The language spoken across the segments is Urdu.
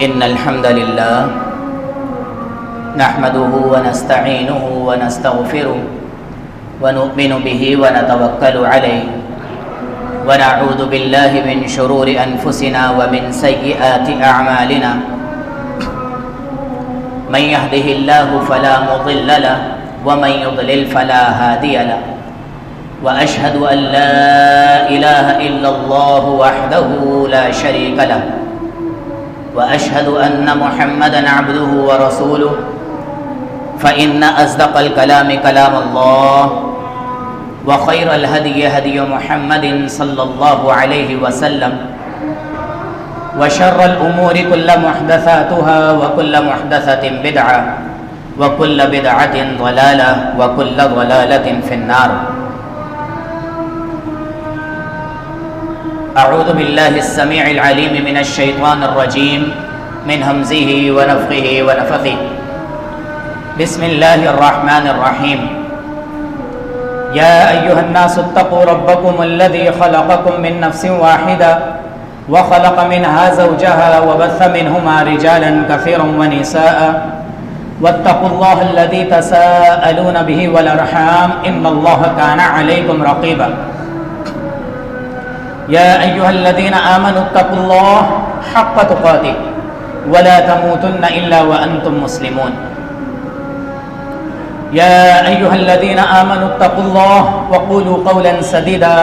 إن الحمد لله نحمده ونستعينه ونستغفره ونؤمن به ونتوكل عليه ونعوذ بالله من شرور أنفسنا ومن سيئات أعمالنا من يهده الله فلا مضل له ومن يضلل فلا هادي له وأشهد أن لا إله إلا الله وحده لا شريك له وأشهد أن محمدًا عبده ورسوله فإن أصدق الكلام كلام الله وخير الهدي هدي محمد صلى الله عليه وسلم وشر الأمور كل محدثاتها وكل محدثة بدعة وكل بدعة ضلالة وكل ضلالة في النار. أعوذ بالله السميع العليم من الشيطان الرجيم من همزه ونفخه ونفثه. بسم الله الرحمن الرحيم. يا أيها الناس اتقوا ربكم الذي خلقكم من نفس واحدة وخلق منها زوجها وبث منهما رجالا كثيرا ونساء واتقوا الله الذي تساءلون به والأرحام إن الله كان عليكم رقيبا. يا أيها الذين آمنوا اتقوا الله حق تقاته ولا تموتن إلا وأنتم مسلمون. يا أيها الذين آمنوا اتقوا الله وقولوا قولا سديدا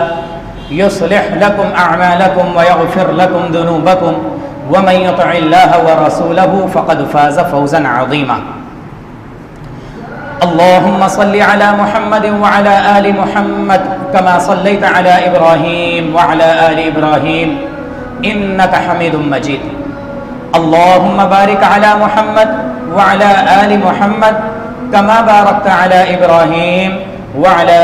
يصلح لكم أعمالكم ويغفر لكم ذنوبكم ومن يطع الله ورسوله فقد فاز فوزا عظيما. اللهم صل على محمد وعلى آل محمد كما صليت على إبراهيم وعلى آل إبراهيم إنك حميد مجيد. اللهم بارك على محمد وعلى آل محمد كما باركت على إبراهيم وعلى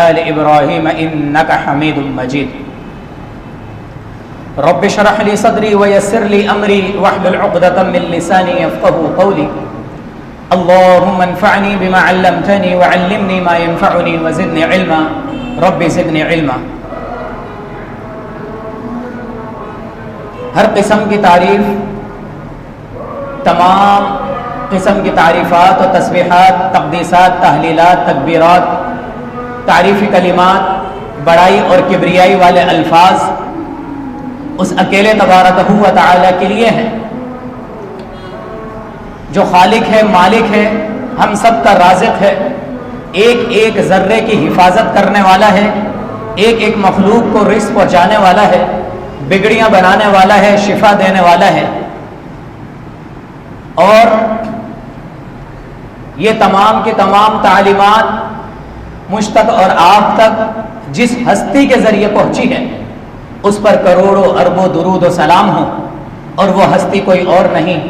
آل إبراهيم إنك حميد مجيد. رب اشرح لي صدري ويسر لي أمري واحلل عقدة من لساني يفقهوا قولي. اللهم انفعني بما علمتني وعلمني ما ينفعني وزدني علما رب زدني علما. ہر قسم کی تعریف، تمام قسم کی تعریفات و تسبیحات، تقدیسات، تحلیلات، تکبیرات، تعریفی کلمات، بڑائی اور کبریائی والے الفاظ اس اکیلے تبارک و تعالی کے لیے ہیں جو خالق ہے، مالک ہے، ہم سب کا رازق ہے، ایک ایک ذرے کی حفاظت کرنے والا ہے، ایک ایک مخلوق کو رزق پہنچانے والا ہے، بگڑیاں بنانے والا ہے، شفا دینے والا ہے. اور یہ تمام کی تمام تعلیمات مجھ تک اور آپ تک جس ہستی کے ذریعے پہنچی ہے اس پر کروڑوں اربوں درود و سلام ہوں، اور وہ ہستی کوئی اور نہیں،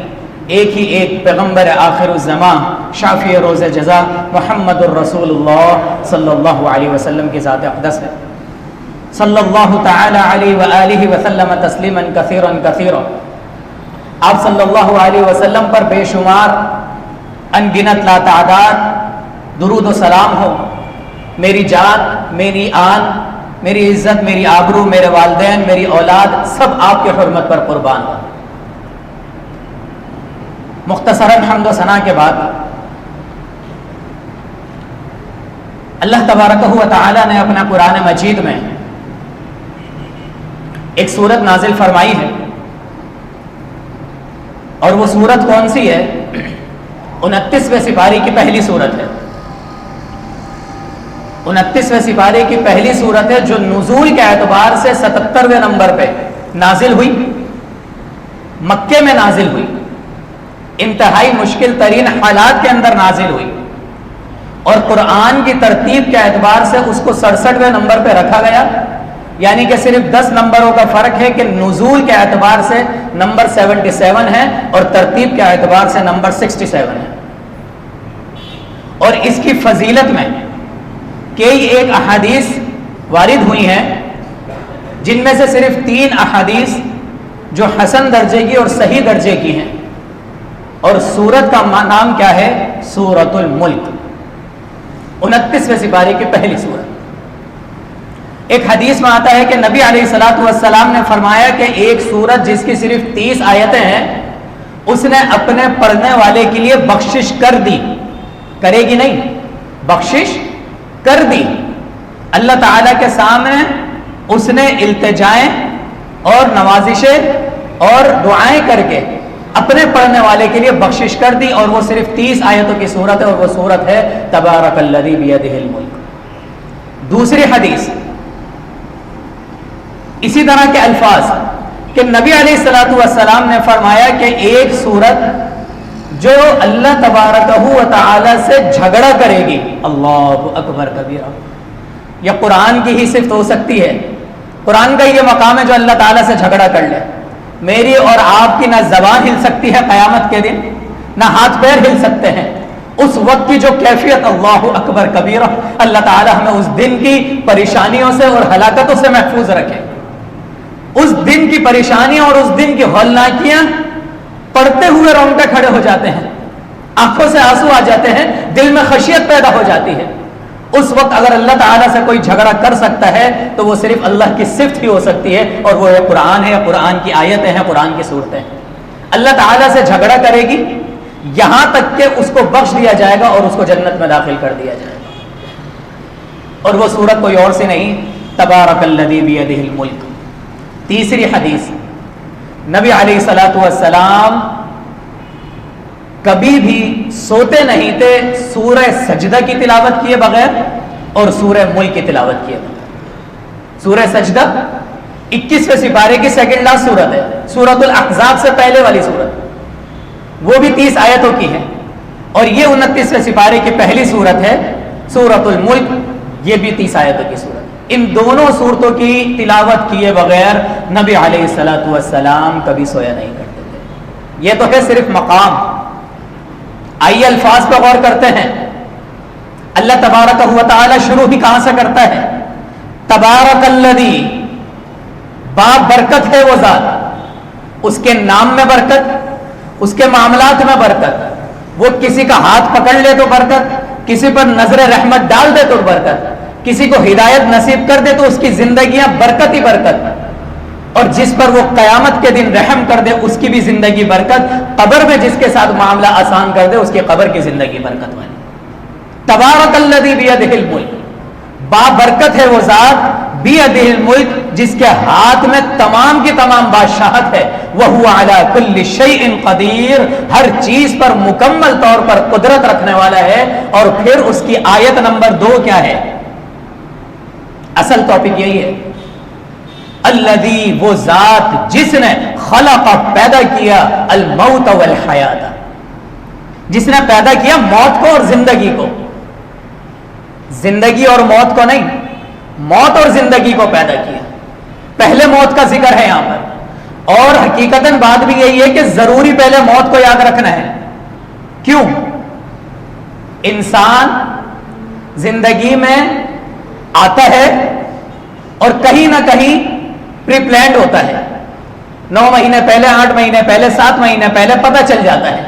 ایک ہی ایک پیغمبر آخر الزمان شافی روز جزا محمد الرسول اللہ صلی اللہ علیہ وسلم کی ذات اقدس ہے. صلی اللہ تعالی علیہ وآلہ وسلم تسلیما کثیرا کثیرا. آپ صلی اللہ علیہ وسلم پر بے شمار انگنت لاتعداد درود و سلام ہو. میری جان، میری آن، میری عزت، میری آبرو، میرے والدین، میری اولاد سب آپ کے حرمت پر قربان ہو. مختصراً حمد و ثنا کے بعد اللہ تبارک و تعالی نے اپنا قرآن مجید میں ایک سورت نازل فرمائی ہے، اور وہ سورت کون سی ہے؟ 29ویں سپارے کی پہلی سورت ہے. 29ویں سپارے کی پہلی سورت ہے جو نزول کے اعتبار سے 77ویں نمبر پہ نازل ہوئی، مکے میں نازل ہوئی، انتہائی مشکل ترین حالات کے اندر نازل ہوئی، اور قرآن کی ترتیب کے اعتبار سے اس کو 67ویں نمبر پہ رکھا گیا. یعنی کہ صرف 10 نمبروں کا فرق ہے کہ نزول کے اعتبار سے نمبر 77 ہے اور ترتیب کے اعتبار سے نمبر 67 ہے. اور اس کی فضیلت میں کئی ایک احادیث وارد ہوئی ہیں، جن میں سے صرف 3 احادیث جو حسن درجے کی اور صحیح درجے کی ہیں. اور سورت کا نام کیا ہے؟ سورۃ الملک، 29ویں سپارے کی پہلی سورت. ایک حدیث میں آتا ہے کہ نبی علیہ الصلوۃ والسلام نے فرمایا کہ ایک سورت جس کی صرف 30 آیتیں ہیں اس نے اپنے پڑھنے والے کے لیے بخشش کر دی، کرے گی نہیں، بخشش کر دی۔ اللہ تعالیٰ کے سامنے اس نے التجائیں اور نوازشیں اور دعائیں کر کے اپنے پڑھنے والے کے لیے بخشش کر دی، اور وہ صرف 30 آیتوں کی صورت ہے، اور وہ صورت ہے تبارک الذی بیدہ الملک۔ دوسری حدیث اسی طرح کے الفاظ کہ نبی علیہ الصلوۃ والسلام نے فرمایا کہ ایک صورت جو اللہ تبارکہ و تعالی سے جھگڑا کرے گی، اللہ اکبر کبیرہ، یہ قرآن کی ہی صفت ہو سکتی ہے، قرآن کا یہ مقام ہے جو اللہ تعالیٰ سے جھگڑا کر لے۔ میری اور آپ کی نہ زبان ہل سکتی ہے قیامت کے دن، نہ ہاتھ پیر ہل سکتے ہیں، اس وقت کی جو کیفیت، اللہ اکبر کبیرہ، اللہ تعالیٰ ہمیں اس دن کی پریشانیوں سے اور ہلاکتوں سے محفوظ رکھے۔ اس دن کی پریشانیاں اور اس دن کی ہولناکیاں پڑھتے ہوئے رونگٹے کھڑے ہو جاتے ہیں، آنکھوں سے آنسو آ جاتے ہیں، دل میں خشیت پیدا ہو جاتی ہے۔ اس وقت اگر اللہ تعالیٰ سے کوئی جھگڑا کر سکتا ہے تو وہ صرف اللہ کی صفت ہی ہو سکتی ہے، اور وہ قرآن ہے، قرآن کی آیتیں ہیں، قرآن کی صورتیں ہیں۔ اللہ تعالیٰ سے جھگڑا کرے گی یہاں تک کہ اس کو بخش دیا جائے گا اور اس کو جنت میں داخل کر دیا جائے گا، اور وہ صورت کوئی اور سے نہیں، تبارک الذی بیدہ الملک۔ تیسری حدیث، نبی علیہ الصلوۃ والسلام کبھی بھی سوتے نہیں تھے سورہ سجدہ کی تلاوت کیے بغیر اور سورہ ملک کی تلاوت کیے بغیر۔ سورہ سجدہ 21ویں سپارے کی سیکنڈ لاسٹ سورت ہے، سورۃ الاحزاب سے پہلے والی سورت، وہ بھی 30 آیتوں کی ہے، اور یہ 29ویں سپارے کی پہلی سورت ہے سورۃ الملک، یہ بھی 30 آیتوں کی سورت۔ ان دونوں سورتوں کی تلاوت کیے بغیر نبی علیہ الصلوۃ والسلام کبھی سویا نہیں کرتے تھے۔ یہ تو ہے صرف مقام۔ آئیے الفاظ پہ غور کرتے ہیں۔ اللہ تبارک و تعالی شروع بھی کہاں سے کرتا ہے؟ تبارک الذی، باب برکت ہے وہ ذات، اس کے نام میں برکت، اس کے معاملات میں برکت، وہ کسی کا ہاتھ پکڑ لے تو برکت، کسی پر نظر رحمت ڈال دے تو برکت، کسی کو ہدایت نصیب کر دے تو اس کی زندگیاں برکت ہی برکت، اور جس پر وہ قیامت کے دن رحم کر دے اس کی بھی زندگی برکت، قبر میں جس کے ساتھ معاملہ آسان کر دے اس کی قبر کی زندگی برکت والی۔ تبارک الذی بیدہ الملک، بابرکت ہے وہ ذات، بیدہ الملک، جس کے ہاتھ میں تمام کی تمام بادشاہت ہے، وہو علی کل شیء قدیر، ہر چیز پر مکمل طور پر قدرت رکھنے والا ہے۔ اور پھر اس کی آیت نمبر 2 کیا ہے؟ اصل ٹاپک یہی ہے، الذی، وہ ذات جس نے خلق، پیدا کیا، الموت والحیات، جس نے پیدا کیا موت کو اور زندگی کو، زندگی اور موت کو نہیں، موت اور زندگی کو پیدا کیا۔ پہلے موت کا ذکر ہے یہاں پر، اور حقیقتاً بات بھی یہی ہے کہ ضروری پہلے موت کو یاد رکھنا ہے۔ کیوں؟ انسان زندگی میں آتا ہے اور کہیں نہ کہیں پری پلانڈ ہوتا ہے، 9 مہینے پہلے، 8 مہینے پہلے، 7 مہینے پہلے پتہ چل جاتا ہے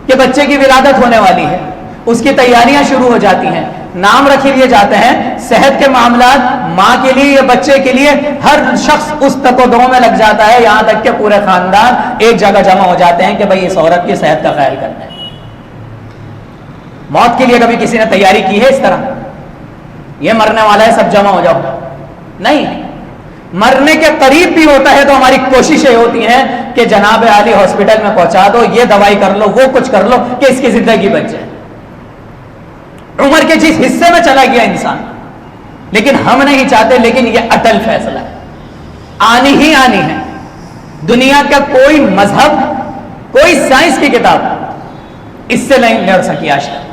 کہ بچے کی ولادت ہونے والی ہے، اس کی تیاریاں شروع ہو جاتی ہیں، نام رکھ لیے جاتے ہیں، صحت کے معاملات ماں کے لیے یا بچے کے لیے ہر شخص اس تک و دو میں لگ جاتا ہے، یہاں تک کہ پورے خاندان ایک جگہ جمع ہو جاتے ہیں کہ بھائی اس عورت کی صحت کا خیال کرنا ہے۔ موت کے لیے کبھی کسی نے تیاری کی ہے اس طرح؟ یہ مرنے والا ہے سب جمع ہو جاؤ؟ نہیں، مرنے کے قریب بھی ہوتا ہے تو ہماری کوششیں ہوتی ہیں کہ جناب عالی ہاسپٹل میں پہنچا دو، یہ دوائی کر لو، وہ کچھ کر لو کہ اس کی زندگی بچ جائے۔ عمر کے جس حصے میں چلا گیا انسان، لیکن ہم نہیں چاہتے، لیکن یہ اٹل فیصلہ ہے، آنی ہی آنی ہے۔ دنیا کا کوئی مذہب، کوئی سائنس کی کتاب اس سے نہیں لڑ سکی آج تک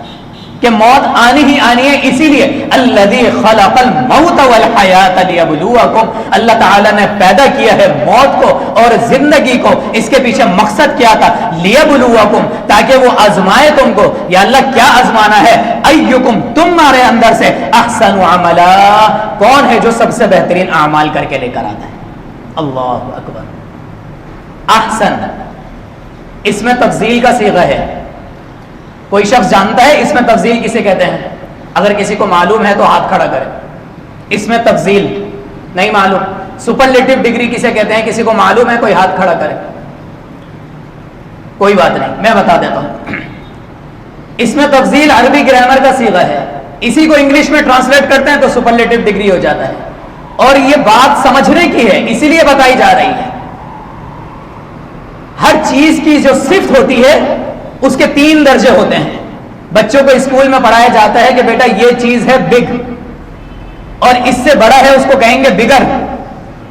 کہ موت آنی ہی آنی ہے۔ اسی لیے الذی خلق الموت والحیات لیبلوکم، اللہ تعالیٰ نے پیدا کیا ہے موت کو اور زندگی کو، اس کے پیچھے مقصد کیا تھا؟ لیبلوکم، تاکہ وہ آزمائے تم کو۔ یا اللہ کیا آزمانا ہے؟ ایکم، تمہارے اندر سے احسن عملا، کون ہے جو سب سے بہترین اعمال کر کے لے کر آتا ہے؟ اللہ اکبر۔ احسن اس میں تفضیل کا صیغہ ہے، کوئی شخص جانتا ہے اس میں تفضیل کسے کہتے ہیں؟ اگر کسی کو معلوم ہے تو ہاتھ کھڑا کرے۔ اس میں تفضیل نہیں معلوم، سپرلیٹو ڈگری کسے کہتے ہیں؟ کسی کو معلوم ہے کوئی ہاتھ کھڑا کرے۔ کوئی بات نہیں، میں بتا دیتا ہوں. اس میں تفضیل عربی گرامر کا صیغہ ہے، اسی کو انگلش میں ٹرانسلیٹ کرتے ہیں تو سپرلیٹو ڈگری ہو جاتا ہے. اور یہ بات سمجھنے کی ہے، اسی لیے بتائی جا رہی ہے. ہر چیز کی جو صفت ہوتی ہے اس کے 3 درجے ہوتے ہیں. بچوں کو اسکول میں پڑھایا جاتا ہے کہ بیٹا یہ چیز ہے بگ، اور اس سے بڑا ہے اس کو کہیں گے بگر،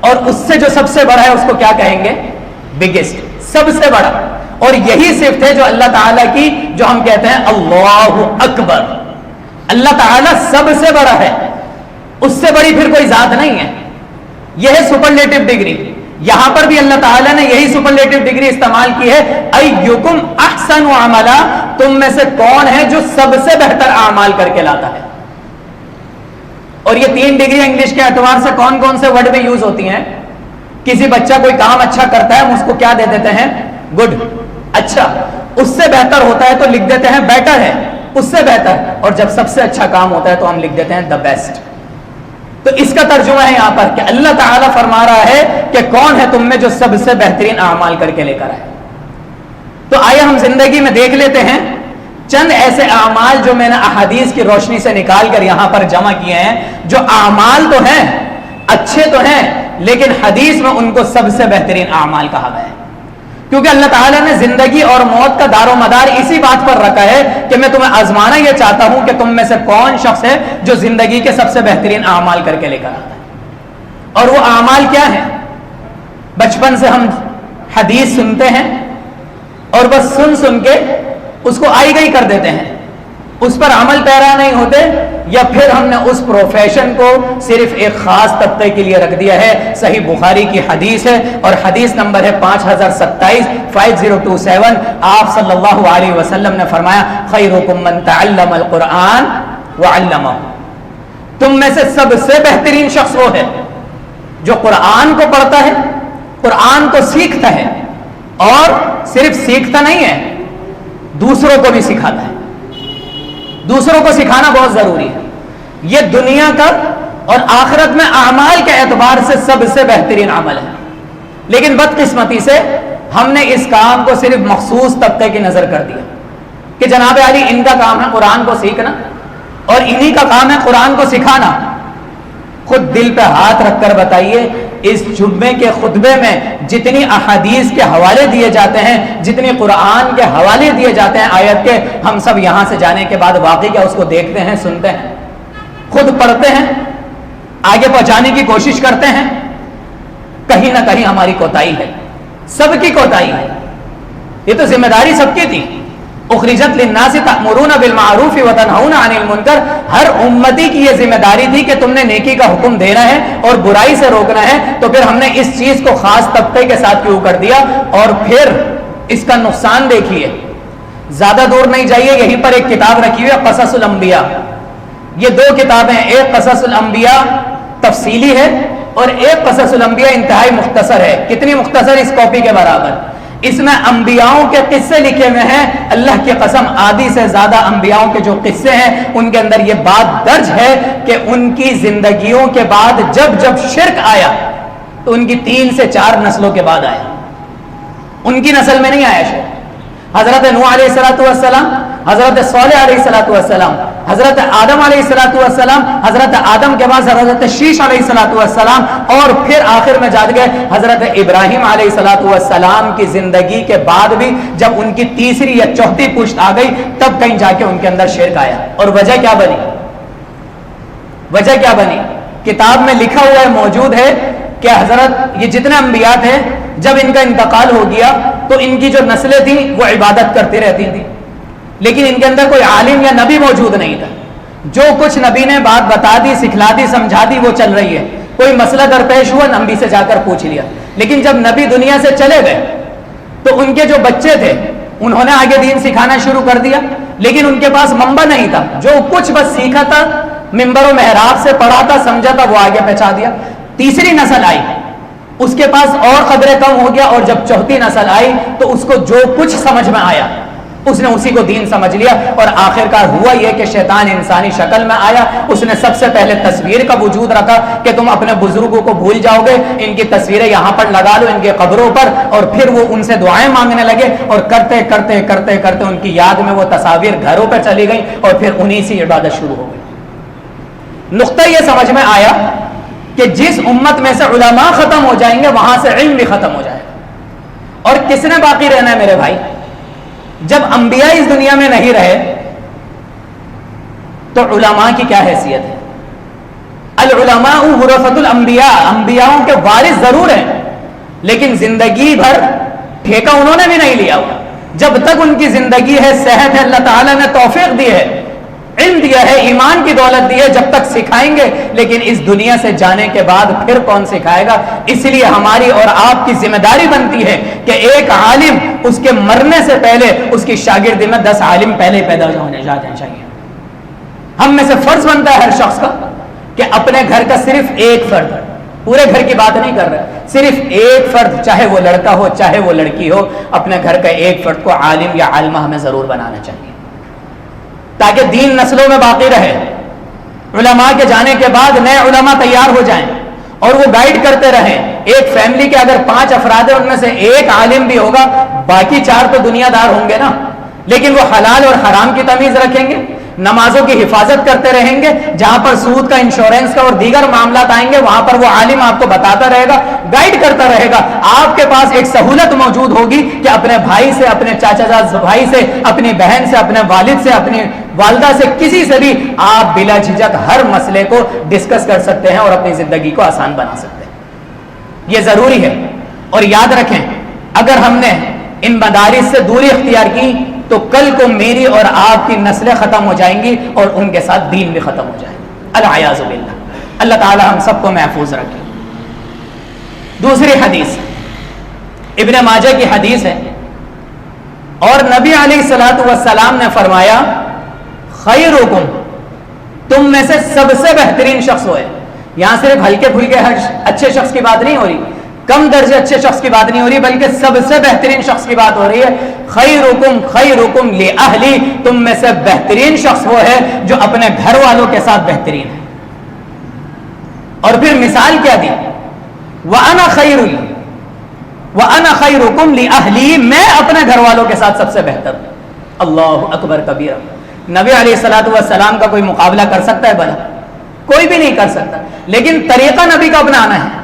اور اس سے جو سب سے بڑا ہے اس کو کیا کہیں گے؟ بگیسٹ، سب سے بڑا. اور یہی صفت ہے جو اللہ تعالیٰ کی، جو ہم کہتے ہیں اللہ اکبر. اللہ تعالیٰ سب سے بڑا ہے، اس سے بڑی پھر کوئی ذات نہیں ہے. یہ ہے سپرلیٹو ڈگری. یہاں پر بھی اللہ تعالیٰ نے یہی سپرلیٹو ڈگری استعمال کی ہے، ایکم احسن عملا، تم میں سے کون ہے جو سب سے بہتر اعمال کر کے لاتا ہے. اور یہ 3 ڈگری انگلش کے اعتبار سے کون کون سے ورڈ میں یوز ہوتی ہیں؟ کسی بچہ کوئی کام اچھا کرتا ہے ہم اس کو کیا دے دیتے ہیں؟ گڈ، اچھا. اس سے بہتر ہوتا ہے تو لکھ دیتے ہیں بیٹر ہے، اس سے بہتر. اور جب سب سے اچھا کام ہوتا ہے تو ہم لکھ دیتے ہیں دا بیسٹ. تو اس کا ترجمہ ہے یہاں پر کہ اللہ تعالیٰ فرما رہا ہے کہ کون ہے تم میں جو سب سے بہترین اعمال کر کے لے کر آئے. تو آئے ہم زندگی میں دیکھ لیتے ہیں چند ایسے اعمال جو میں نے احادیث کی روشنی سے نکال کر یہاں پر جمع کیے ہیں، جو اعمال تو ہیں، اچھے تو ہیں، لیکن حدیث میں ان کو سب سے بہترین اعمال کہا گیا ہے. کیونکہ اللہ تعالیٰ نے زندگی اور موت کا دار و مدار اسی بات پر رکھا ہے کہ میں تمہیں آزمانا یہ چاہتا ہوں کہ تم میں سے کون شخص ہے جو زندگی کے سب سے بہترین اعمال کر کے لے کر آتا ہے. اور وہ اعمال کیا ہیں؟ بچپن سے ہم حدیث سنتے ہیں اور بس سن کے اس کو آئی گئی کر دیتے ہیں، اس پر عمل پیرا نہیں ہوتے، یا پھر ہم نے اس پروفیشن کو صرف ایک خاص طبقے کے لیے رکھ دیا ہے. صحیح بخاری کی حدیث ہے اور حدیث نمبر ہے 5027 آپ صلی اللہ علیہ وسلم نے فرمایا خیرکم من تعلم القرآن وعلمہ، تم میں سے سب سے بہترین شخص وہ ہے جو قرآن کو پڑھتا ہے، قرآن کو سیکھتا ہے، اور صرف سیکھتا نہیں ہے، دوسروں کو بھی سکھاتا ہے. دوسروں کو سکھانا بہت ضروری ہے. یہ دنیا کا اور آخرت میں اعمال کے اعتبار سے سب سے بہترین عمل ہے. لیکن بدقسمتی سے ہم نے اس کام کو صرف مخصوص طبقے کی نظر کر دیا کہ جناب علی ان کا کام ہے قرآن کو سیکھنا اور انہی کا کام ہے قرآن کو سکھانا. خود دل پہ ہاتھ رکھ کر بتائیے اس جمعے کے خطبے میں جتنی احادیث کے حوالے دیے جاتے ہیں، جتنی قرآن کے حوالے دیے جاتے ہیں آیت کے، ہم سب یہاں سے جانے کے بعد واقعی کیا اس کو دیکھتے ہیں، سنتے ہیں، خود پڑھتے ہیں، آگے پہنچانے کی کوشش کرتے ہیں؟ کہیں نہ کہیں ہماری کوتاہی ہے، سب کی کوتاہی ہے. یہ تو ذمہ داری سب کی تھی. اخرجت للناس تأمرون بالمعروف وتنہون عن المنکر، ہر امتی کی یہ ذمہ داری تھی کہ تم نے نیکی کا حکم دینا ہے اور برائی سے روکنا ہے. تو پھر ہم نے اس چیز کو خاص طبقے کے ساتھ کیوں کر دیا؟ اور پھر اس کا نقصان دیکھیے. زیادہ دور نہیں جائیے، یہیں پر ایک کتاب رکھی ہوئی ہے قصص الانبیاء. یہ 2 کتابیں، ایک قصص الانبیاء تفصیلی ہے اور ایک قصص الانبیاء انتہائی مختصر ہے. کتنی مختصر؟ اس کاپی کے برابر. اس میں انبیاؤں کے قصے لکھے ہوئے ہیں. اللہ کی قسم آدھی سے زیادہ انبیاؤں کے جو قصے ہیں ان کے اندر یہ بات درج ہے کہ ان کی زندگیوں کے بعد جب جب شرک آیا تو ان کی 3 سے 4 نسلوں کے بعد آیا، ان کی نسل میں نہیں آیا شرک. حضرت نوح علیہ السلام، حضرت صالح علیہ السلام، حضرت آدم علیہ السلام، حضرت آدم کے بعد حضرت شیش علیہ السلام، اور پھر آخر میں جا گئے حضرت ابراہیم علیہ السلام کی زندگی کے بعد بھی جب ان کی 3ری یا 4تھی پشت آ گئی تب کہیں جا کے ان کے اندر شرک آیا. اور وجہ کیا بنی؟ وجہ کیا بنی؟ کتاب میں لکھا ہوا ہے، موجود ہے کہ حضرت یہ جتنے انبیاء تھے جب ان کا انتقال ہو گیا تو ان کی جو نسلیں تھیں وہ عبادت کرتی رہتی تھیں، لیکن ان کے اندر کوئی عالم یا نبی موجود نہیں تھا. جو کچھ نبی نے بات بتا دی، سکھلا دی، سمجھا دی وہ چل رہی ہے. کوئی مسئلہ درپیش ہوا نبی سے جا کر پوچھ لیا. لیکن جب نبی دنیا سے چلے گئے تو ان کے جو بچے تھے انہوں نے آگے دین سکھانا شروع کر دیا، لیکن ان کے پاس منبع نہیں تھا. جو کچھ بس سیکھا تھا منبر و محراب سے پڑھا تھا، سمجھا تھا، وہ آگے پہنچا دیا. 3ری نسل آئی، اس کے پاس اور قدرے کم ہو گیا، اور جب 4تھی نسل آئی تو اس کو جو کچھ سمجھ میں آیا اس نے اسی کو دین سمجھ لیا، اور آخرکار ہوا یہ کہ شیطان انسانی شکل میں آیا، اس نے سب سے پہلے تصویر کا وجود رکھا کہ تم اپنے بزرگوں کو بھول جاؤ گے، ان کی تصویریں یہاں پر لگا لو ان کے قبروں پر، اور پھر وہ ان سے دعائیں مانگنے لگے، اور کرتے کرتے کرتے کرتے ان کی یاد میں وہ تصاویر گھروں پہ چلی گئیں، اور پھر انہی سے عبادت شروع ہو گئی۔ نقطہ یہ سمجھ میں آیا کہ جس امت میں سے علماء ختم ہو جائیں گے وہاں سے علم بھی ختم ہو جائے گا، اور کس نے باقی رہنا ہے میرے بھائی؟ جب انبیاء اس دنیا میں نہیں رہے تو علماء کی کیا حیثیت ہے؟ العلماء ورثۃ الانبیاء، انبیاءوں کے وارث ضرور ہیں، لیکن زندگی بھر ٹھیکہ انہوں نے بھی نہیں لیا ہوا۔ جب تک ان کی زندگی ہے، صحت ہے، اللہ تعالیٰ نے توفیق دی ہے، علم دیا ہے، ایمان کی دولت دی ہے، جب تک سکھائیں گے، لیکن اس دنیا سے جانے کے بعد پھر کون سکھائے گا؟ اس لیے ہماری اور آپ کی ذمہ داری بنتی ہے کہ ایک عالم اس کے مرنے سے پہلے اس کی شاگردی میں 10 عالم پہلے پیدا ہونے جانے چاہیے۔ ہم میں سے فرض بنتا ہے ہر شخص کا کہ اپنے گھر کا صرف ایک فرد، پورے گھر کی بات نہیں کر رہے، صرف ایک فرد، چاہے وہ لڑکا ہو چاہے وہ لڑکی ہو، اپنے گھر کا ایک فرد کو عالم یا عالمہ ہمیں ضرور بنانا چاہیے، تاکہ دین نسلوں میں باقی رہے، علماء کے جانے کے بعد نئے علماء تیار ہو جائیں اور وہ گائیڈ کرتے رہیں۔ ایک فیملی کے اگر 5 افراد ہیں، ان میں سے ایک عالم بھی ہوگا، باقی 4 تو دنیا دار ہوں گے نا، لیکن وہ حلال اور حرام کی تمیز رکھیں گے، نمازوں کی حفاظت کرتے رہیں گے، جہاں پر سود کا، انشورنس کا اور دیگر معاملات آئیں گے وہاں پر وہ عالم آپ کو بتاتا رہے گا، گائیڈ کرتا رہے گا۔ آپ کے پاس ایک سہولت موجود ہوگی کہ اپنے بھائی سے، اپنے چاچا جاد بھائی سے، اپنی بہن سے، اپنے والد سے، اپنی والدہ سے، کسی سے بھی آپ بلا جھجک ہر مسئلے کو ڈسکس کر سکتے ہیں اور اپنی زندگی کو آسان بنا سکتے ہیں۔ یہ ضروری ہے، اور یاد رکھیں اگر ہم نے ان مدارس سے دوری اختیار کی تو کل کو میری اور آپ کی نسلیں ختم ہو جائیں گی اور ان کے ساتھ دین بھی ختم ہو جائے گا، العیاذ باللہ۔ اللہ تعالی ہم سب کو محفوظ رکھے۔ دوسری حدیث ابن ماجہ کی حدیث ہے، اور نبی علیہ الصلوۃ والسلام نے فرمایا خیرکم، تم میں سے سب سے بہترین شخص ہوئے۔ یہاں صرف ہلکے پھلکے اچھے شخص کی بات نہیں ہو رہی، کم درجے اچھے شخص کی بات نہیں ہو رہی، بلکہ سب سے بہترین شخص کی بات ہو رہی ہے۔ خیرکم خیرکم لأہلی، تم میں سے بہترین شخص وہ ہے جو اپنے گھر والوں کے ساتھ بہترین ہے۔ اور پھر مثال کیا دی؟ وَأَنَا خَيْرٌ وَأَنَا خَيْرُكُمْ لِأَهْلِي، میں اپنے گھر والوں کے ساتھ سب سے بہتر ہوں۔ اللہ اکبر کبیرہ۔ نبی علیہ الصلوۃ والسلام کا کوئی مقابلہ کر سکتا ہے؟ بھلا کوئی بھی نہیں کر سکتا، لیکن طریقہ نبی کا اپنانا ہے۔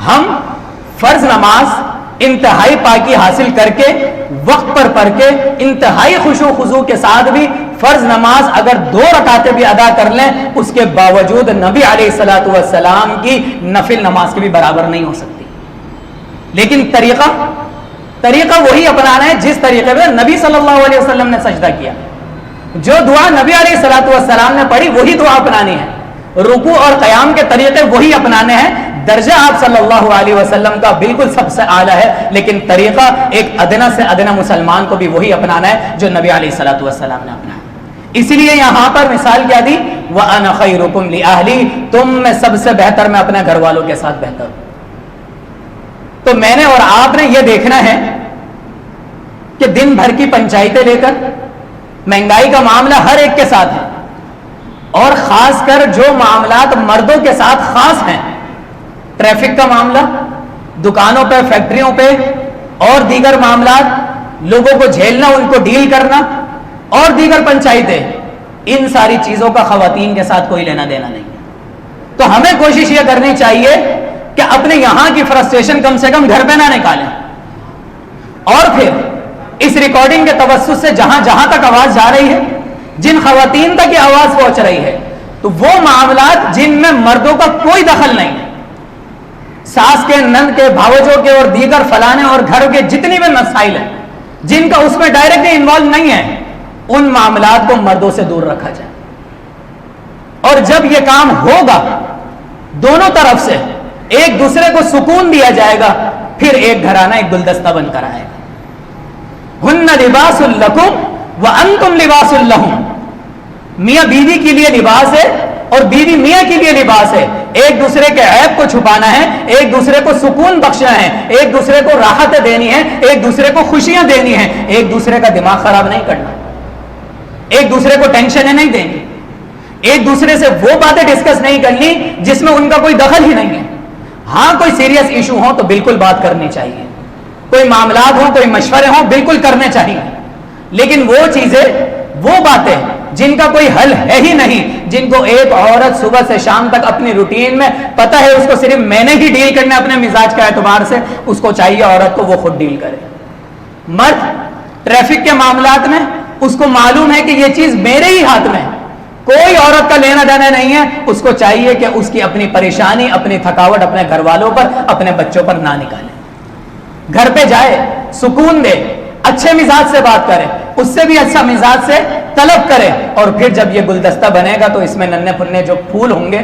ہم فرض نماز انتہائی پاکی حاصل کر کے، وقت پر پڑھ کے، انتہائی خشوع و خضوع کے ساتھ بھی فرض نماز اگر 2 رکعتیں بھی ادا کر لیں، اس کے باوجود نبی علیہ الصلوۃ والسلام کی نفل نماز کے بھی برابر نہیں ہو سکتی۔ لیکن طریقہ وہی اپنانا ہے جس طریقے میں نبی صلی اللہ علیہ وسلم نے سجدہ کیا، جو دعا نبی علیہ الصلوۃ والسلام نے پڑھی وہی دعا اپنانی ہے، رکوع اور قیام کے طریقے وہی اپنانے ہیں۔ درجہ آپ صلی اللہ علیہ وسلم کا بالکل سب سے اعلیٰ ہے، لیکن طریقہ ایک ادنا سے ادنا مسلمان کو بھی وہی اپنانا ہے جو نبی علیہ الصلوۃ والسلام نے اپنایا۔ اسی لیے یہاں پر مثال کیا دی؟ وَأَنَا خَيْرُكُمْ لِأَهْلِي، تم میں سب سے بہتر میں اپنے گھر والوں کے ساتھ بہتر ہوں۔ تو میں نے اور آپ نے یہ دیکھنا ہے کہ دن بھر کی پنچایتیں لے کر مہنگائی کا معاملہ ہر ایک کے ساتھ ہے، اور خاص کر جو معاملات مردوں کے ساتھ خاص ہیں، ٹریفک کا معاملہ، دکانوں پہ، فیکٹریوں پہ اور دیگر معاملات، لوگوں کو جھیلنا، ان کو ڈیل کرنا اور دیگر پنچایتیں، ان ساری چیزوں کا خواتین کے ساتھ کوئی لینا دینا نہیں ہے۔ تو ہمیں کوشش یہ کرنی چاہیے کہ اپنے یہاں کی فرسٹریشن کم سے کم گھر پہ نہ نکالیں، اور پھر اس ریکارڈنگ کے توسط سے جہاں جہاں تک آواز جا رہی ہے، جن خواتین تک یہ آواز پہنچ رہی ہے، تو وہ معاملات جن میں مردوں کا کوئی دخل نہیں ہے، ساس کے، نند کے، بھاوجوں کے اور دیگر فلانے اور گھر کے جتنی بھی مسائل ہیں جن کا اس میں ڈائریکٹلی انوالو نہیں ہے، ان معاملات کو مردوں سے دور رکھا جائے۔ اور جب یہ کام ہوگا دونوں طرف سے، ایک دوسرے کو سکون دیا جائے گا، پھر ایک گھرانہ ایک گلدستہ بن کر آئے گا۔ ہن لباس لکم وانتم لباس لہم، میاں بیوی کے لیے لباس ہے اور بیوی میاں کے لیے لباس ہے، ایک دوسرے کے عیب کو چھپانا ہے، ایک دوسرے کو سکون بخشنا ہے، ایک دوسرے کو راحت دینی ہے، ایک دوسرے کو خوشیاں دینی ہیں، ایک دوسرے کا دماغ خراب نہیں کرنا، ایک دوسرے کو ٹینشنیں نہیں دینی، ایک دوسرے سے وہ باتیں ڈسکس نہیں کرنی جس میں ان کا کوئی دخل ہی نہیں ہے۔ ہاں کوئی سیریس ایشو ہو تو بالکل بات کرنی چاہیے، کوئی معاملات ہوں، کوئی مشورے ہوں، بالکل کرنے چاہیے، لیکن وہ چیزیں، وہ باتیں جن کا کوئی حل ہے ہی نہیں، جن کو ایک عورت صبح سے شام تک اپنی روٹین میں پتہ ہے اس کو صرف میں نے ہی ڈیل کرنا اپنے مزاج کے اعتبار سے، اس کو چاہیے عورت کو وہ خود ڈیل کرے۔ مرد ٹریفک کے معاملات میں اس کو معلوم ہے کہ یہ چیز میرے ہی ہاتھ میں ہے، کوئی عورت کا لینا دینا نہیں ہے، اس کو چاہیے کہ اس کی اپنی پریشانی، اپنی تھکاوٹ اپنے گھر والوں پر، اپنے بچوں پر نہ نکالے، گھر پہ جائے سکون دے، اچھے مزاج سے بات کرے، اس سے بھی اچھا مزاج سے طلب کرے، اور پھر جب یہ گلدستہ بنے گا تو اس میں ننھے پھنے جو پھول ہوں گے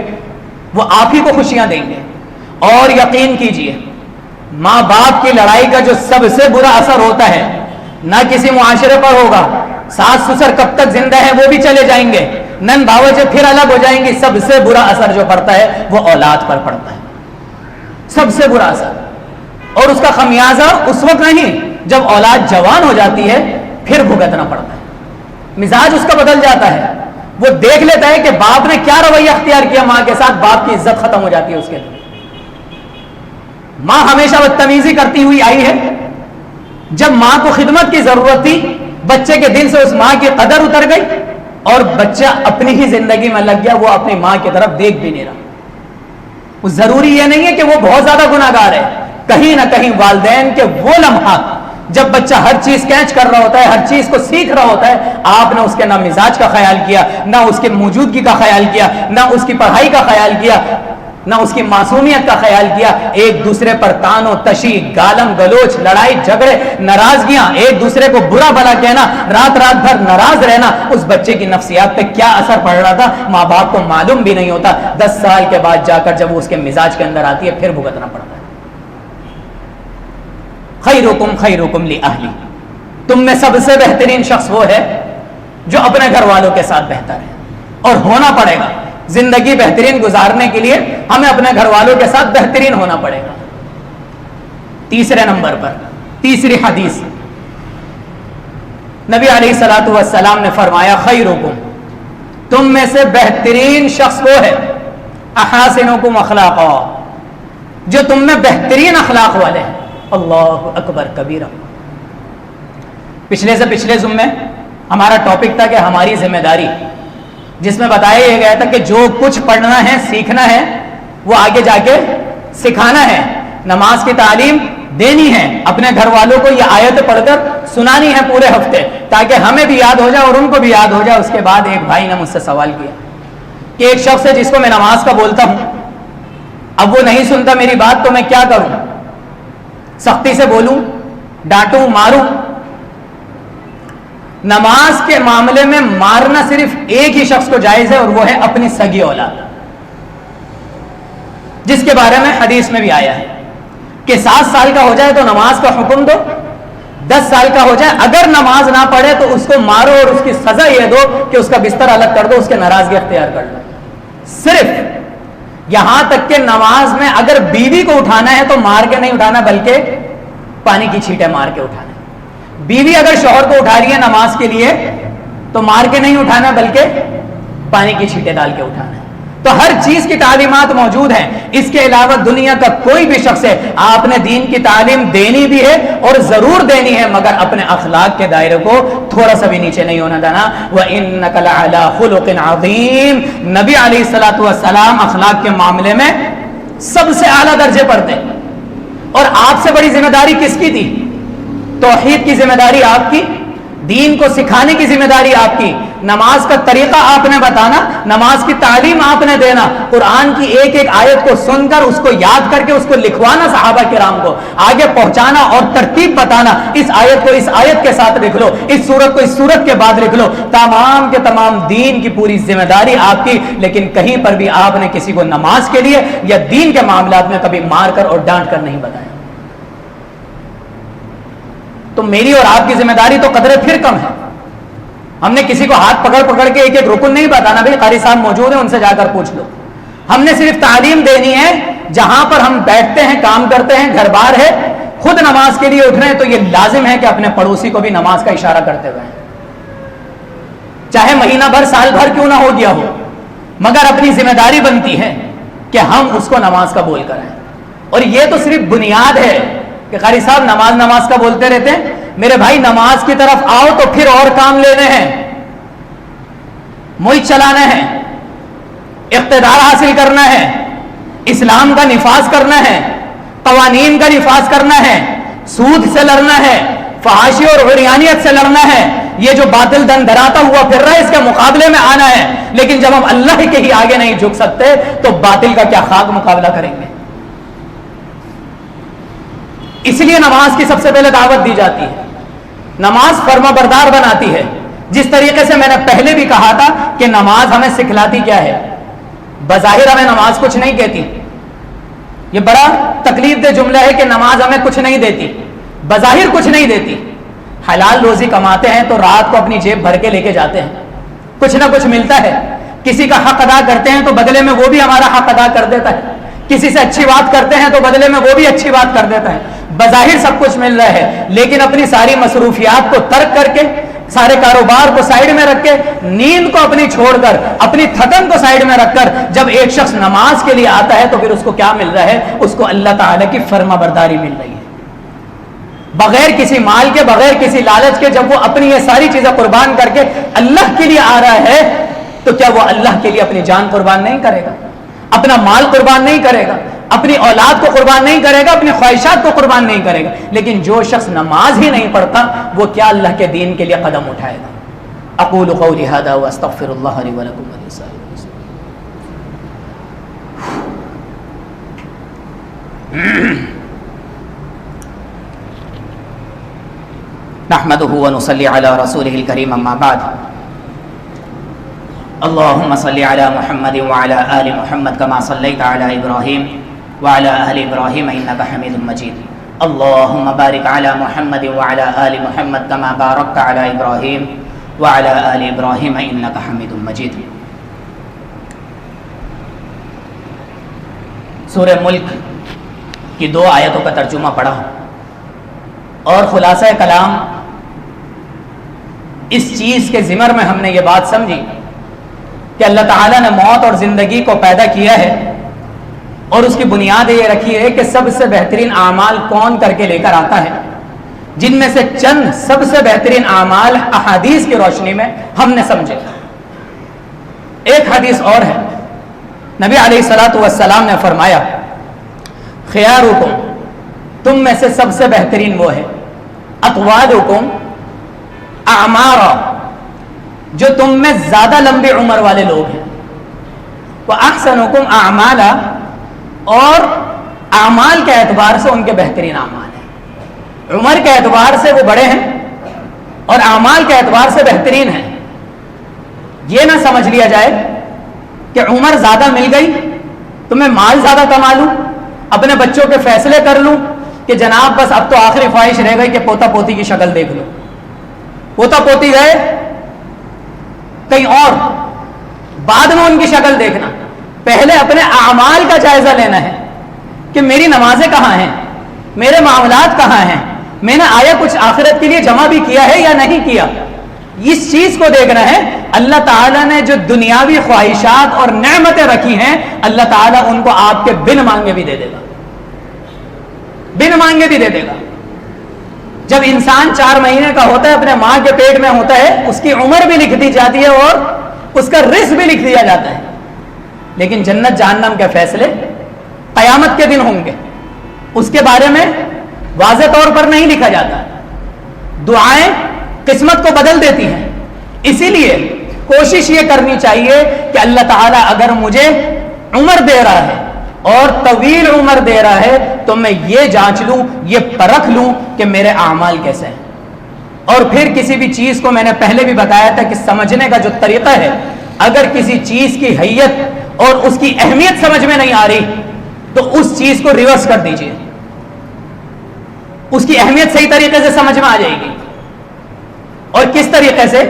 وہ آپ ہی کو خوشیاں دیں گے۔ اور یقین کیجئے ماں باپ کی لڑائی کا جو سب سے برا اثر ہوتا ہے نہ کسی معاشرے پر ہوگا، ساس سسر کب تک زندہ ہے وہ بھی چلے جائیں گے، نن باوجہ پھر الگ ہو جائیں گے، سب سے برا اثر جو پڑتا ہے وہ اولاد پر پڑتا ہے، سب سے برا اثر۔ اور اس کا خمیازہ اس وقت نہیں جب اولاد جوان ہو جاتی ہے پھر بھگتنا پڑتا ہے، مزاج اس کا بدل جاتا ہے، وہ دیکھ لیتا ہے کہ باپ نے کیا رویہ اختیار کیا ماں کے ساتھ، باپ کی عزت ختم ہو جاتی ہے اس کے لیے۔ ماں ہمیشہ بدتمیزی کرتی ہوئی آئی ہے، جب ماں کو خدمت کی ضرورت تھی بچے کے دل سے اس ماں کی قدر اتر گئی اور بچہ اپنی ہی زندگی میں لگ گیا، وہ اپنی ماں کی طرف دیکھ بھی نہیں رہا۔ وہ ضروری یہ نہیں ہے کہ وہ بہت زیادہ گناہ گار ہے، کہیں نہ کہیں والدین کے وہ لمحات جب بچہ ہر چیز کیچ کر رہا ہوتا ہے، ہر چیز کو سیکھ رہا ہوتا ہے، آپ نے اس کے نہ مزاج کا خیال کیا، نہ اس کی موجودگی کا خیال کیا، نہ اس کی پڑھائی کا خیال کیا، نہ اس کی معصومیت کا خیال کیا، ایک دوسرے پر تان و تشی، گالم گلوچ، لڑائی جھگڑے، ناراضگیاں، ایک دوسرے کو برا بھلا کہنا، رات رات بھر ناراض رہنا، اس بچے کی نفسیات پہ کیا اثر پڑ رہا تھا ماں باپ کو معلوم بھی نہیں ہوتا۔ 10 سال کے بعد جا کر جب وہ اس کے مزاج کے اندر آتی ہے پھر بھگتنا پڑتا ہے۔ خیرکم خیرکم لأہلی، تم میں سب سے بہترین شخص وہ ہے جو اپنے گھر والوں کے ساتھ بہتر ہے، اور ہونا پڑے گا۔ زندگی بہترین گزارنے کے لیے ہمیں اپنے گھر والوں کے ساتھ بہترین ہونا پڑے گا۔ تیسرے نمبر پر تیسری حدیث، نبی علیہ الصلوۃ والسلام نے فرمایا خیرکم، تم میں سے بہترین شخص وہ ہے احاسنکم اخلاقا، جو تم میں بہترین اخلاق والے ہیں۔ اللہ اکبر کبیرہ۔ پچھلے سے پچھلے ضمن میں ہمارا ٹاپک تھا کہ ہماری ذمہ داری، جس میں بتایا یہ گیا تھا کہ جو کچھ پڑھنا ہے، سیکھنا ہے، وہ آگے جا کے سکھانا ہے، نماز کی تعلیم دینی ہے، اپنے گھر والوں کو یہ آیت پڑھ کر سنانی ہے پورے ہفتے، تاکہ ہمیں بھی یاد ہو جائے اور ان کو بھی یاد ہو جائے۔ اس کے بعد ایک بھائی نے مجھ سے سوال کیا کہ ایک شخص ہے جس کو میں نماز کا بولتا ہوں، اب وہ نہیں سنتا میری بات، تو میں کیا کروں؟ سختی سے بولوں، ڈانٹوں، ماروں؟ نماز کے معاملے میں مارنا صرف ایک ہی شخص کو جائز ہے، اور وہ ہے اپنی سگی اولاد، جس کے بارے میں حدیث میں بھی آیا ہے کہ 7 سال کا ہو جائے تو نماز کا حکم دو، 10 سال کا ہو جائے اگر نماز نہ پڑھے تو اس کو مارو، اور اس کی سزا یہ دو کہ اس کا بستر الگ کر دو، اس کے ناراضگی اختیار کر لو۔ صرف یہاں تک کہ نماز میں اگر بیوی کو اٹھانا ہے تو مار کے نہیں اٹھانا، بلکہ پانی کی چھینٹیں مار کے اٹھانا ہے۔ بیوی اگر شوہر کو اٹھا رہی ہے نماز کے لیے تو مار کے نہیں اٹھانا، بلکہ پانی کی چھینٹیں ڈال کے اٹھانا ہے۔ تو ہر چیز کی تعلیمات موجود ہیں۔ اس کے علاوہ دنیا کا کوئی بھی شخص ہے، آپ نے دین کی تعلیم دینی بھی ہے اور ضرور دینی ہے، مگر اپنے اخلاق کے دائرے کو تھوڑا سا بھی نیچے نہیں ہونا دینا۔ وَإِنَّكَ لَعَلَىٰ خُلُقٍ عَظِيمٍ، نبی علیہ الصلوۃ والسلام اخلاق کے معاملے میں سب سے اعلیٰ درجے پر تھے۔ اور آپ سے بڑی ذمہ داری کس کی تھی؟ توحید کی ذمہ داری آپ کی، دین کو سکھانے کی ذمہ داری آپ کی، نماز کا طریقہ آپ نے بتانا، نماز کی تعلیم آپ نے دینا، قرآن کی ایک ایک آیت کو سن کر اس کو یاد کر کے اس کو لکھوانا، صحابہ کرام کو آگے پہنچانا اور ترتیب بتانا، اس آیت کو اس آیت کے ساتھ لکھ لو، اس سورت کو اس سورت کے بعد لکھ لو، تمام کے تمام دین کی پوری ذمہ داری آپ کی۔ لیکن کہیں پر بھی آپ نے کسی کو نماز کے لیے یا دین کے معاملات میں کبھی مار کر اور ڈانٹ کر نہیں بتایا۔ تو میری اور آپ کی ذمہ داری تو قدرے پھر کم ہے۔ ہم نے کسی کو ہاتھ پکڑ پکڑ کے ایک ایک رکن نہیں بتانا، بھائی قاری صاحب موجود ہیں ان سے جا کر پوچھ لو، ہم نے صرف تعلیم دینی ہے، جہاں پر ہم بیٹھتے ہیں، کام کرتے ہیں، گھر بار ہے، خود نماز کے لیے اٹھ رہے ہیں تو یہ لازم ہے کہ اپنے پڑوسی کو بھی نماز کا اشارہ کرتے ہوئے، چاہے مہینہ بھر سال بھر کیوں نہ ہو گیا ہو، مگر اپنی ذمہ داری بنتی ہے کہ ہم اس کو نماز کا بول کریں۔ اور یہ تو صرف بنیاد ہے کہ قاری صاحب نماز کا بولتے رہتے ہیں۔ میرے بھائی نماز کی طرف آؤ تو پھر اور کام لینے ہیں، ملک چلانا ہے، اقتدار حاصل کرنا ہے، اسلام کا نفاذ کرنا ہے، قوانین کا نفاذ کرنا ہے، سود سے لڑنا ہے، فحاشی اور عریانیت سے لڑنا ہے، یہ جو باطل دن دھراتا ہوا پھر رہا ہے اس کے مقابلے میں آنا ہے۔ لیکن جب ہم اللہ کے ہی آگے نہیں جھک سکتے تو باطل کا کیا خاک مقابلہ کریں گے؟ اس لیے نماز کی سب سے پہلے دعوت دی جاتی ہے، نماز فرما بردار بناتی ہے۔ جس طریقے سے میں نے پہلے بھی کہا تھا کہ نماز ہمیں سکھلاتی کیا ہے، بظاہر ہمیں نماز کچھ نہیں کہتی، یہ بڑا تکلیف دہ جملہ ہے کہ نماز ہمیں کچھ نہیں دیتی، بظاہر کچھ نہیں دیتی۔ حلال روزی کماتے ہیں تو رات کو اپنی جیب بھر کے لے کے جاتے ہیں، کچھ نہ کچھ ملتا ہے، کسی کا حق ادا کرتے ہیں تو بدلے میں وہ بھی ہمارا حق ادا کر دیتا ہے، کسی سے اچھی بات کرتے ہیں تو بدلے میں وہ بھی اچھی بات کر دیتا ہے، بظاہر سب کچھ مل رہا ہے، لیکن اپنی ساری مصروفیات کو ترک کر کے، سارے کاروبار کو سائیڈ میں رکھ کے، نیند کو اپنی چھوڑ کر، اپنی تھکن کو سائیڈ میں رکھ کر جب ایک شخص نماز کے لیے آتا ہے تو پھر اس کو کیا مل رہا ہے؟ اس کو اللہ تعالیٰ کی فرما برداری مل رہی ہے، بغیر کسی مال کے، بغیر کسی لالچ کے۔ جب وہ اپنی یہ ساری چیزیں قربان کر کے اللہ کے لیے آ رہا ہے تو کیا وہ اللہ کے لیے اپنی جان قربان نہیں کرے گا، اپنا مال قربان نہیں کرے گا، اپنی اولاد کو قربان نہیں کرے گا، اپنی خواہشات کو قربان نہیں کرے گا؟ لیکن جو شخص نماز ہی نہیں پڑھتا وہ کیا اللہ کے دین کے لیے قدم اٹھائے گا؟ اقول قولی ھذا واستغفر اللہ لی ولکم ولسائر المسلمین۔ نحمده ونصلي على رسوله الكريم اما بعد، اللهم صل على محمد وعلى آل محمد كما صليت على إبراهيم وعلى آل إبراهيم إنك حميد مجيد، اللهم بارك على محمد وعلى آل محمد كما باركت على إبراهيم وعلى آل إبراهيم إنك حميد مجيد۔ سورہ ملک کی 2 آیتوں کا ترجمہ پڑھا اور خلاصہ کلام اس چیز کے ضمر میں ہم نے یہ بات سمجھی کہ اللہ تعالیٰ نے موت اور زندگی کو پیدا کیا ہے اور اس کی بنیاد یہ رکھی ہے کہ سب سے بہترین اعمال کون کر کے لے کر آتا ہے، جن میں سے چند سب سے بہترین اعمال احادیث کی روشنی میں ہم نے سمجھے۔ ایک حدیث اور ہے، نبی علیہ الصلوۃ والسلام نے فرمایا خیارکم، تم میں سے سب سے بہترین وہ ہے، اطوالکم اعمارا، جو تم میں زیادہ لمبی عمر والے لوگ ہیں، واحسنکم اعمالا، اور اعمال کے اعتبار سے ان کے بہترین اعمال ہیں، عمر کے اعتبار سے وہ بڑے ہیں اور اعمال کے اعتبار سے بہترین ہیں۔ یہ نہ سمجھ لیا جائے کہ عمر زیادہ مل گئی تو میں مال زیادہ کما لوں، اپنے بچوں کے فیصلے کر لوں کہ جناب بس اب تو آخری خواہش رہ گئی کہ پوتا پوتی کی شکل دیکھ لوں، پوتا پوتی گئے کہیں اور، بعد میں ان کی شکل دیکھنا، پہلے اپنے اعمال کا جائزہ لینا ہے کہ میری نمازیں کہاں ہیں، میرے معاملات کہاں ہیں، میں نے آیا کچھ آخرت کے لیے جمع بھی کیا ہے یا نہیں کیا، اس چیز کو دیکھنا ہے۔ اللہ تعالیٰ نے جو دنیاوی خواہشات اور نعمتیں رکھی ہیں اللہ تعالیٰ ان کو آپ کے بن مانگے بھی دے دے گا، بن مانگے بھی دے دے گا۔ جب انسان 4 مہینے کا ہوتا ہے، اپنے ماں کے پیٹ میں ہوتا ہے، اس کی عمر بھی لکھ دی جاتی ہے اور اس کا رزق بھی لکھ دیا جاتا ہے، لیکن جنت جہنم کے فیصلے قیامت کے دن ہوں گے، اس کے بارے میں واضح طور پر نہیں لکھا جاتا۔ دعائیں قسمت کو بدل دیتی ہیں، اسی لیے کوشش یہ کرنی چاہیے کہ اللہ تعالیٰ اگر مجھے عمر دے رہا ہے اور طویل عمر دے رہا ہے تو میں یہ جانچ لوں، یہ پرکھ لوں کہ میرے اعمال کیسے ہیں۔ اور پھر کسی بھی چیز کو میں نے پہلے بھی بتایا تھا کہ سمجھنے کا جو طریقہ ہے، اگر کسی چیز کی حیت اور اس کی اہمیت سمجھ میں نہیں آ رہی تو اس چیز کو ریورس کر دیجئے، اس کی اہمیت صحیح طریقے سے سمجھ میں آ جائے گی۔ اور کس طریقے سے؟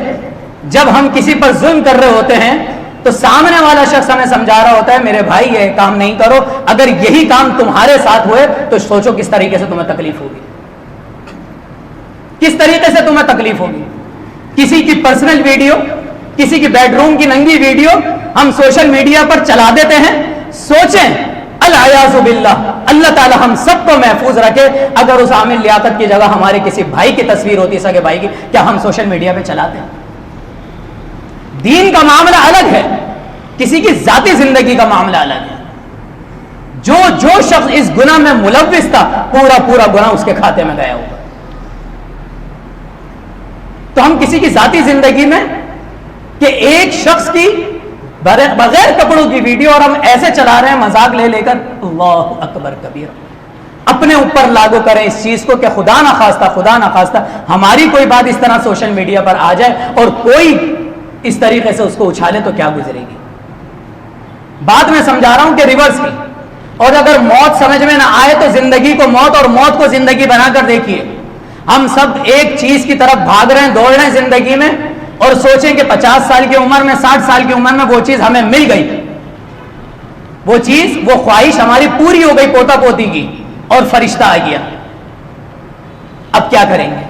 جب ہم کسی پر ظلم کر رہے ہوتے ہیں تو سامنے والا شخص ہمیں سمجھا رہا ہوتا ہے میرے بھائی یہ کام نہیں کرو، اگر یہی کام تمہارے ساتھ ہوئے تو سوچو کس طریقے سے تمہیں تکلیف ہوگی، کس طریقے سے تمہیں تکلیف ہوگی۔ کسی کی پرسنل ویڈیو، کسی کی بیڈ روم کی ننگی ویڈیو ہم سوشل میڈیا پر چلا دیتے ہیں۔ سوچیں العیاذ باللہ، اللہ تعالی ہم سب کو محفوظ رکھے، اگر اس عامل لیاقت کی جگہ ہمارے کسی بھائی کی تصویر ہوتی، سگے بھائی کی، کیا ہم سوشل میڈیا پہ چلاتے ہیں؟ دین کا معاملہ الگ ہے، کسی کی ذاتی زندگی کا معاملہ الگ ہے۔ جو شخص اس گناہ میں ملوث تھا، پورا گناہ اس کے کھاتے میں گیا ہوگا۔ تو ہم کسی کی ذاتی زندگی میں کہ ایک شخص کی بغیر کپڑوں کی ویڈیو اور ہم ایسے چلا رہے ہیں مذاق لے کر، اللہ اکبر کبیر، اپنے اوپر لاگو کریں اس چیز کو کہ خدا نہ خواستہ ہماری کوئی بات اس طرح سوشل میڈیا پر آ جائے اور کوئی اس طریقے سے اس کو اچھالے تو کیا گزرے گی۔ بات میں سمجھا رہا ہوں کہ ریورس کی، اور اگر موت سمجھ میں نہ آئے تو زندگی کو موت اور موت کو زندگی بنا کر دیکھیے۔ ہم سب ایک چیز کی طرف بھاگ رہے ہیں، دوڑ رہے ہیں زندگی میں، اور سوچیں کہ 50 سال کی عمر میں، 60 سال کی عمر میں وہ چیز ہمیں مل گئی، وہ چیز، وہ خواہش ہماری پوری ہو گئی پوتا پوتی کی، اور فرشتہ آ گیا۔ اب کیا کریں گے؟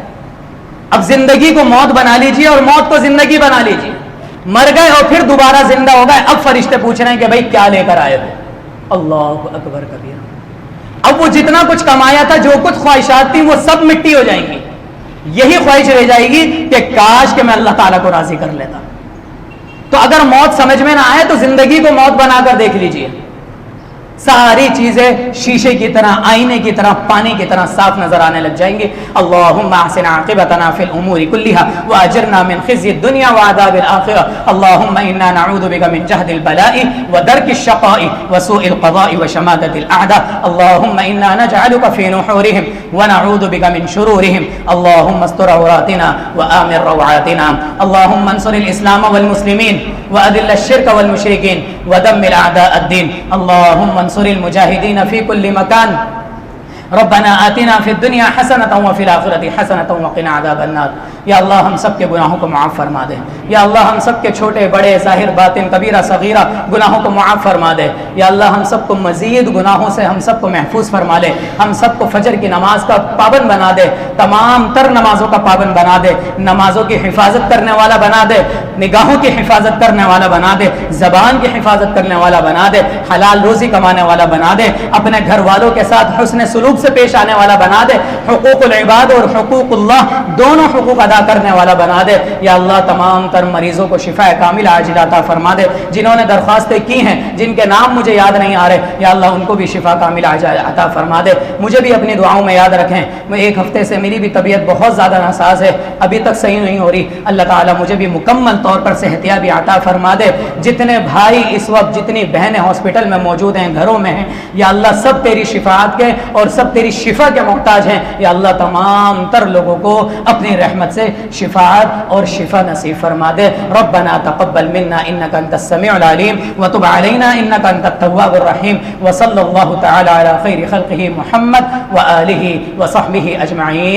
اب زندگی کو موت بنا لیجئے اور موت کو زندگی بنا لیجئے۔ مر گئے اور پھر دوبارہ زندہ ہو گئے، اب فرشتے پوچھ رہے ہیں کہ بھائی کیا لے کر آئے ہو؟ اللہ اکبر کبیر۔ اب وہ جتنا کچھ کمایا تھا، جو کچھ خواہشات تھیں، وہ سب مٹی ہو جائیں گی۔ یہی خواہش رہ جائے گی کہ کاش کہ میں اللہ تعالیٰ کو راضی کر لیتا۔ تو اگر موت سمجھ میں نہ آئے تو زندگی کو موت بنا کر دیکھ لیجئے۔ ساری چیزیں شیشے کی طرح، آئینے کی طرح، پانی کی طرح صاف نظر آنے لگ جائیں گے۔ اللہم احسن عاقبتنا فی الامور کلھا واجرنا من خزی الدنیا وعذاب الآخرہ۔ اللہم انا نعوذ بک من جہد البلاء ودرک الشقاء وسوء القضاء وشماتة الاعداء۔ اللہم انا نجعلک فی نحورہم ونعوذ بک من شرورہم۔ اللہم استر عوراتنا وآمن روعاتنا۔ اللہم انصر الاسلام والمسلمین واذل الشرک والمشرکین ودمر اعداء الدین۔ اللہم انصر المجاہدین فی کل مکان۔ ربنا آتنا فی الدنیا حسنۃ وفی الآخرۃ حسنۃ وقنا عذاب النار۔ یا اللہ ہم سب کے گناہوں کو معاف فرما دے۔ یا اللہ ہم سب کے چھوٹے بڑے، ظاہر باطن، کبیرہ صغیرہ گناہوں کو معاف فرما دے۔ یا اللہ ہم سب کو مزید گناہوں سے ہم سب کو محفوظ فرما لے۔ ہم سب کو فجر کی نماز کا پابند بنا دے، تمام تر نمازوں کا پابند بنا دے، نمازوں کی حفاظت کرنے والا بنا دے، نگاہوں کی حفاظت کرنے والا بنا دے، زبان کی حفاظت کرنے والا بنا دے، حلال روزی کمانے والا بنا دے، اپنے گھر والوں کے ساتھ حسن سلوک سے پیش آنے والا بنا دے، حقوق العباد اور حقوق اللہ دونوں حقوق ادا کرنے والا بنا دے۔ یا اللہ تمام تر مریضوں کو شفا کامل عاجلہ عطا فرما دے۔ جنہوں نے درخواستیں کی ہیں، جن کے نام مجھے یاد نہیں آ رہے، یا اللہ ان کو بھی شفا کامل عاجلہ عطا فرما دے۔ مجھے بھی اپنی دعاؤں میں یاد رکھیں۔ میں ایک ہفتے سے میری بھی طبیعت بہت زیادہ ناساز ہے، ابھی تک صحیح نہیں ہو رہی۔ اللہ تعالیٰ مجھے بھی مکمل طور پر صحتیابی عطا فرما دے۔ جتنے بھائی اس وقت، جتنی بہنیں ہاسپٹل میں موجود ہیں، گھروں میں ہیں، یا اللہ سب تیری شفاعت کے اور سب تیری شفا کے محتاج ہیں۔ یا اللہ تمام تر لوگوں کو اپنی رحمت سے شفاعت اور شفا نصیب فرما دے۔ ربنا تقبل منا انك انت السميع العليم وتب علينا انك انت التواب الرحيم وصلى الله تعالى على خير خلقه محمد وآله وصحبه اجمعين۔